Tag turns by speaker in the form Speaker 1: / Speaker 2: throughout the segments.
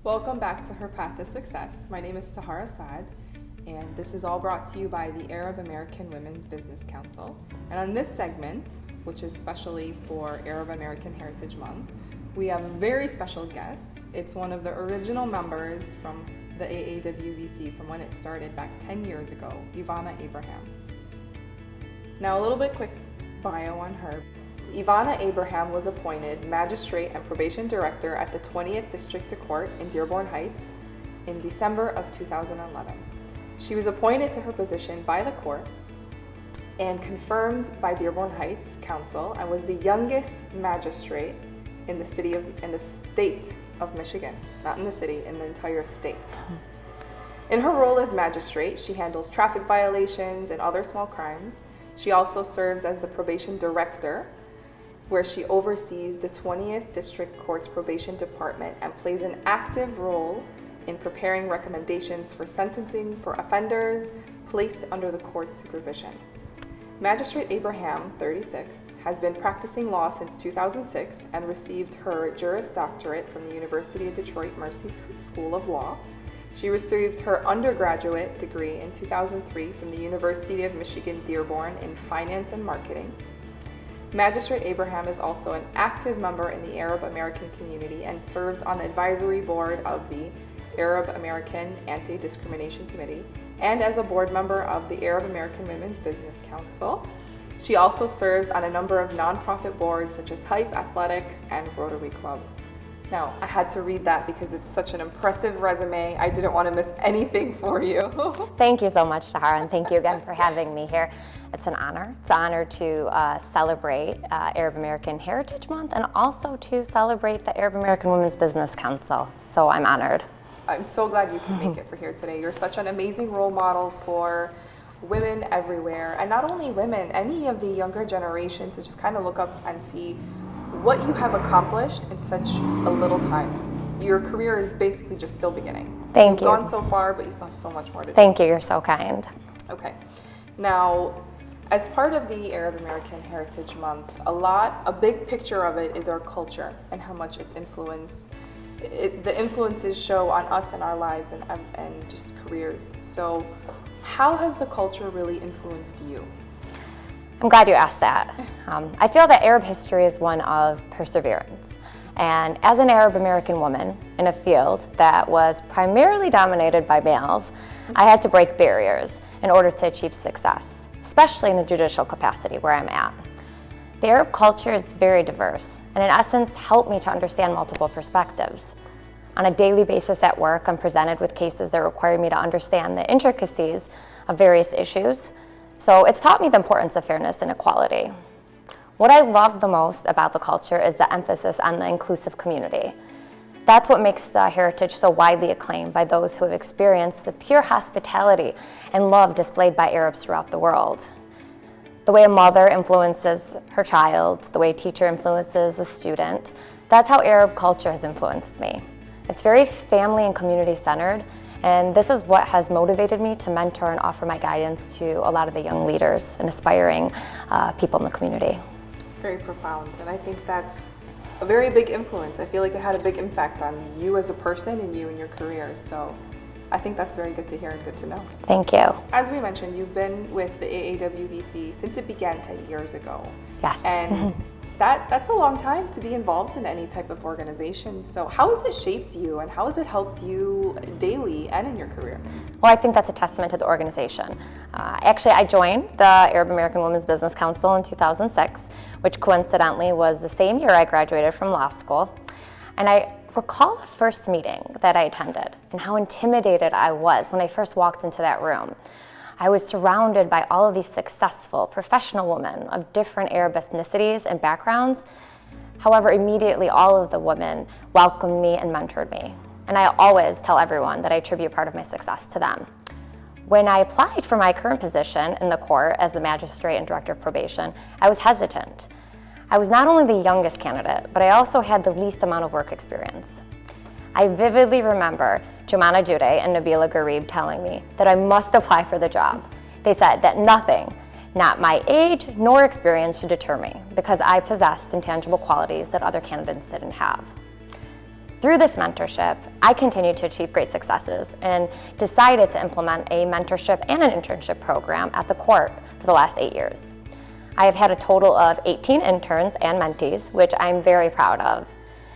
Speaker 1: Welcome back to Her Path to Success. My name is Tahara Saad, and this is all brought to you by the Arab American Women's Business Council. And on this segment, which is specially for Arab American Heritage Month, we have a very special guest. It's one of the original members from the AAWBC from when it started back 10 years ago, Yvonna Abraham. Now a little bit quick bio on her. Yvonna Abraham was appointed Magistrate and Probation Director at the 20th District Court in Dearborn Heights in December of 2011. She was appointed to her position by the court and confirmed by Dearborn Heights Council and was the youngest magistrate in the state of Michigan, not in the city, in the entire state. In her role as magistrate, she handles traffic violations and other small crimes. She also serves as the probation director, where she oversees the 20th District Court's probation department and plays an active role in preparing recommendations for sentencing for offenders placed under the court's supervision. Magistrate Abraham, 36, has been practicing law since 2006 and received her Juris Doctorate from the University of Detroit Mercy School of Law. She received her undergraduate degree in 2003 from the University of Michigan Dearborn in Finance and Marketing. Magistrate Abraham is also an active member in the Arab American community and serves on the advisory board of the Arab American Anti-Discrimination Committee and as a board member of the Arab American Women's Business Council. She also serves on a number of nonprofit boards such as Hype Athletics and Rotary Club. Now, I had to read that because it's such an impressive resume. I didn't want to miss anything for you.
Speaker 2: Thank you so much, Tahara, and thank you again for having me here. It's an honor. It's an honor to celebrate Arab American Heritage Month and also to celebrate the Arab American Women's Business Council. So I'm honored.
Speaker 1: I'm so glad you can make it for here today. You're such an amazing role model for women everywhere, and not only women, any of the younger generation to just kind of look up and see what you have accomplished in such a little time. Your career is basically just still beginning.
Speaker 2: Thank you.
Speaker 1: You've gone so far, but you still have so much more to do.
Speaker 2: Thank you. You're so kind.
Speaker 1: Okay. Now, as part of the Arab American Heritage Month, a big picture of it is our culture and how much it's influenced. The influences show on us and our lives and just careers. So, how has the culture really influenced you?
Speaker 2: I'm glad you asked that. I feel that Arab history is one of perseverance. And as an Arab American woman in a field that was primarily dominated by males, I had to break barriers in order to achieve success, especially in the judicial capacity where I'm at. The Arab culture is very diverse and in essence helped me to understand multiple perspectives. On a daily basis at work, I'm presented with cases that require me to understand the intricacies of various issues. So it's taught me the importance of fairness and equality. What I love the most about the culture is the emphasis on the inclusive community. That's what makes the heritage so widely acclaimed by those who have experienced the pure hospitality and love displayed by Arabs throughout the world. The way a mother influences her child, the way a teacher influences a student, that's how Arab culture has influenced me. It's very family and community centered, and this is what has motivated me to mentor and offer my guidance to a lot of the young leaders and aspiring people in the community.
Speaker 1: Very profound, and I think that's a very big influence. I feel like it had a big impact on you as a person and you and your career. So I think that's very good to hear and good to know.
Speaker 2: Thank you.
Speaker 1: As we mentioned, you've been with the AAWBC since it began 10 years ago.
Speaker 2: Yes.
Speaker 1: And that's a long time to be involved in any type of organization. So how has it shaped you and how has it helped you daily and in your career?
Speaker 2: Well, I think that's a testament to the organization. Actually, I joined the Arab American Women's Business Council in 2006, which coincidentally was the same year I graduated from law school. And I recall the first meeting that I attended and how intimidated I was when I first walked into that room. I was surrounded by all of these successful, professional women of different Arab ethnicities and backgrounds. However, immediately all of the women welcomed me and mentored me. And I always tell everyone that I attribute part of my success to them. When I applied for my current position in the court as the magistrate and director of probation, I was hesitant. I was not only the youngest candidate, but I also had the least amount of work experience. I vividly remember Jumana Jude and Nabila Garib telling me that I must apply for the job. They said that nothing, not my age nor experience, should deter me because I possessed intangible qualities that other candidates didn't have. Through this mentorship, I continued to achieve great successes and decided to implement a mentorship and an internship program at the court for the last 8 years. I have had a total of 18 interns and mentees, which I'm very proud of.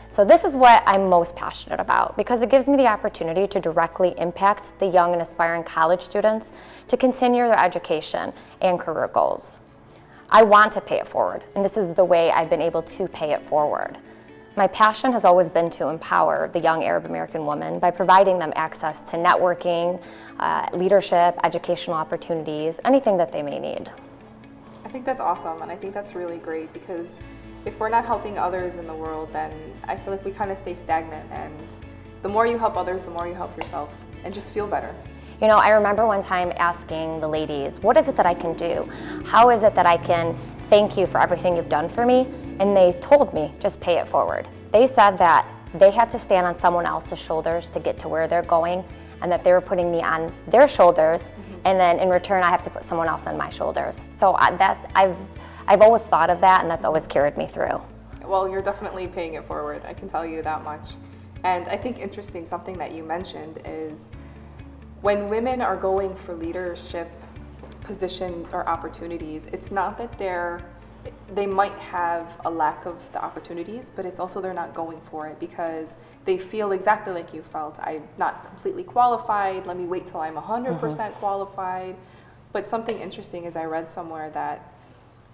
Speaker 2: So this is what I'm most passionate about because it gives me the opportunity to directly impact the young and aspiring college students to continue their education and career goals. I want to pay it forward, and this is the way I've been able to pay it forward. My passion has always been to empower the young Arab American woman by providing them access to networking, leadership, educational opportunities, anything that they may need.
Speaker 1: I think that's awesome, and I think that's really great because if we're not helping others in the world, then I feel like we kind of stay stagnant, and the more you help others, the more you help yourself and just feel better.
Speaker 2: You know, I remember one time asking the ladies, what is it that I can do? How is it that I can thank you for everything you've done for me? And they told me, just pay it forward. They said that they had to stand on someone else's shoulders to get to where they're going, and that they were putting me on their shoulders, and then in return I have to put someone else on my shoulders. So I've always thought of that, and that's always carried me through.
Speaker 1: Well, you're definitely paying it forward, I can tell you that much. And I think interesting, something that you mentioned is when women are going for leadership positions or opportunities, it's not that they might have a lack of the opportunities, but it's also they're not going for it because they feel exactly like you felt. I'm not completely qualified, let me wait till I'm 100% qualified. But something interesting is I read somewhere that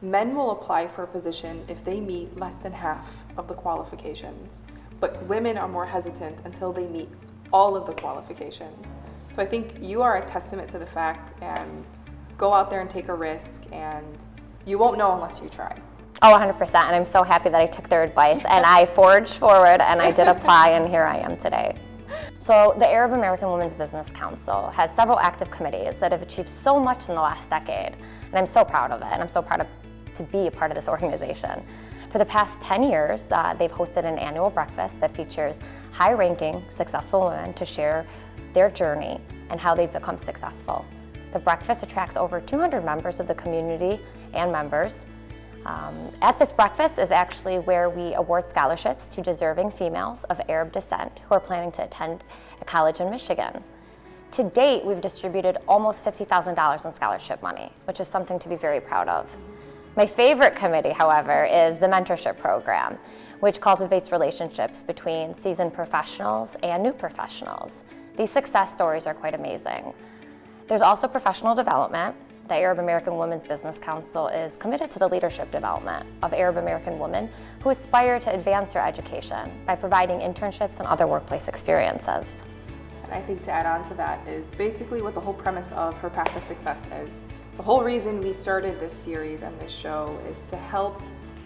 Speaker 1: men will apply for a position if they meet less than half of the qualifications, but women are more hesitant until they meet all of the qualifications. So I think you are a testament to the fact, and go out there and take a risk, and you won't know unless you try.
Speaker 2: Oh, 100%, and I'm so happy that I took their advice and I forged forward and I did apply, and here I am today. So the Arab American Women's Business Council has several active committees that have achieved so much in the last decade, and I'm so proud of it, and I'm so proud to be a part of this organization. For the past 10 years, they've hosted an annual breakfast that features high-ranking, successful women to share their journey and how they've become successful. The breakfast attracts over 200 members of the community and members. At this breakfast is actually where we award scholarships to deserving females of Arab descent who are planning to attend a college in Michigan. To date, we've distributed almost $50,000 in scholarship money, which is something to be very proud of. My favorite committee, however, is the mentorship program, which cultivates relationships between seasoned professionals and new professionals. These success stories are quite amazing. There's also professional development. The Arab American Women's Business Council is committed to the leadership development of Arab American women who aspire to advance their education by providing internships and other workplace experiences.
Speaker 1: And I think to add on to that is basically what the whole premise of Her Path to Success is. The whole reason we started this series and this show is to help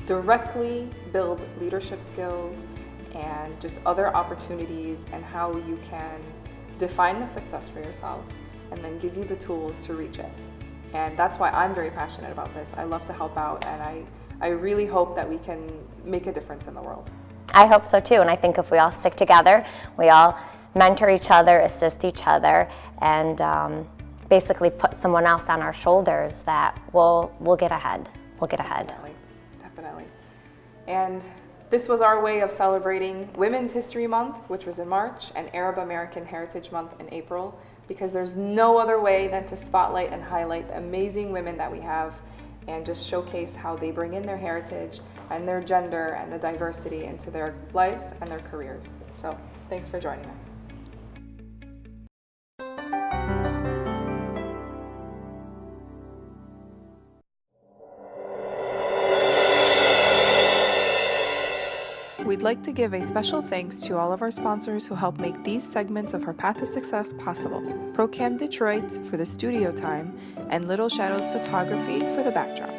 Speaker 1: directly build leadership skills and just other opportunities and how you can define the success for yourself and then give you the tools to reach it. And that's why I'm very passionate about this. I love to help out, and I really hope that we can make a difference in the world.
Speaker 2: I hope so too, and I think if we all stick together, we all mentor each other, assist each other, and basically put someone else on our shoulders, that we'll get ahead. We'll get ahead.
Speaker 1: Definitely. And this was our way of celebrating Women's History Month, which was in March, and Arab American Heritage Month in April, because there's no other way than to spotlight and highlight the amazing women that we have and just showcase how they bring in their heritage and their gender and the diversity into their lives and their careers. So thanks for joining us. We'd like to give a special thanks to all of our sponsors who help make these segments of Her Path to Success possible. ProCam Detroit for the studio time and Little Shadows Photography for the backdrop.